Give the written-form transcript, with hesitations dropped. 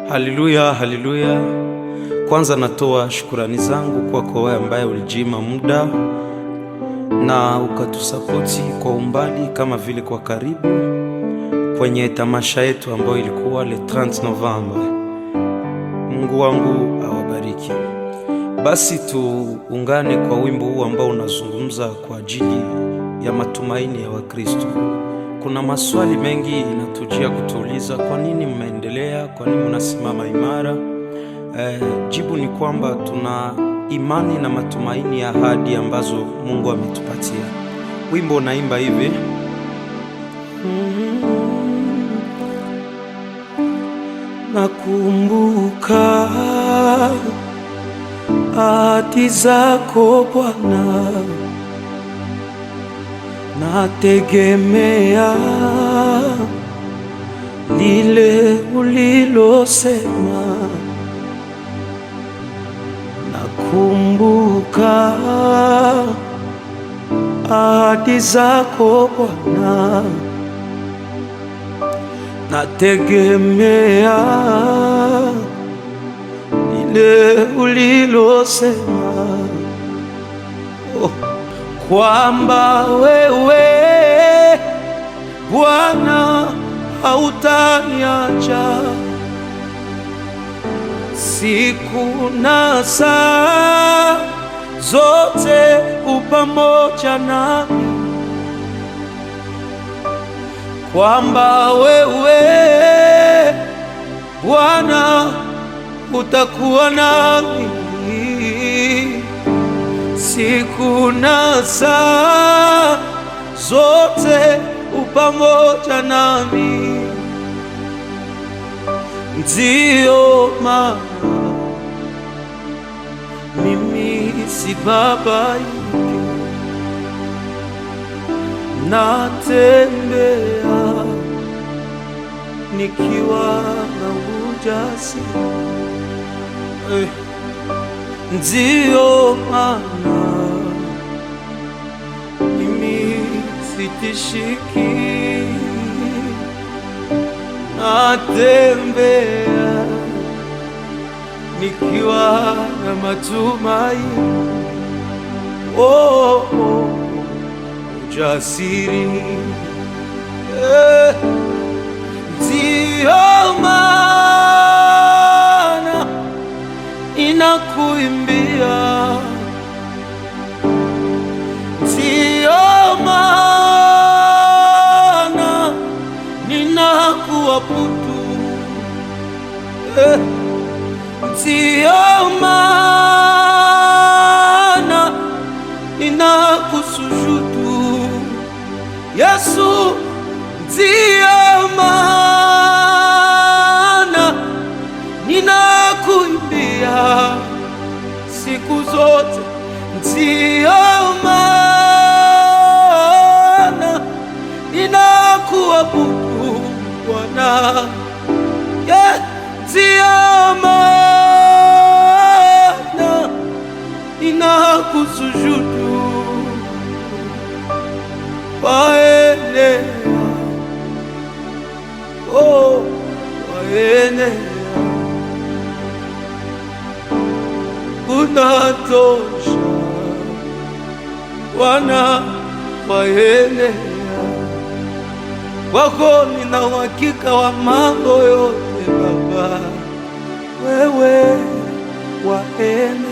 Haleluya, haleluya. Kwanza natoa shukurani zangu kwako wewe ambaye ulijima muda na ukatusapoti kwa umbali kama vile kwa karibu kwenye tamasha yetu ambayo ilikuwa le 30 Novembre. Mungu wangu awabariki. Basi tuungane kwa wimbo huu ambao unazungumza kwa ajili ya matumaini ya Wakristo. Kuna maswali mengi inatujia kutuuliza, kwa nini mmeendelea? Kwa nini mnasimama imara? Jibu ni kwamba tuna imani na matumaini ya ahadi ambazo Mungu ametupatia. Wimbo unaimba hivi: nakumbuka ahadi zako Bwana, nategemea lile ulilosema. Nakumbuka ahadi zako Bwana, nategemea lile ulilosema, kwamba wewe Bwana hautaniacha siku na saa zote, upamoja nami, kwamba wewe Bwana utakuwa nami siku na saa zote, upamoja nami. Ndiyo maana mimi sibabaike, natembea nikiwa na ujasiri. Ndiyo maana mimi sitishiki, natembea nikiwa na matumaini. Ujasiri. Ndiyo maana ninakuimbia, ndiyo maana ninakuabudu, ndiyo maana ninakusujudu Yesu, ndiyo maana ninakuimbia siku zote, ndiyo maana ninakuabudu Bwana, ndiyo maana ninakusujudu. Waenea, waenea, unatosha Bwana, waenea. Wako nina uhakika wa mambo yote Baba, wewe waenea.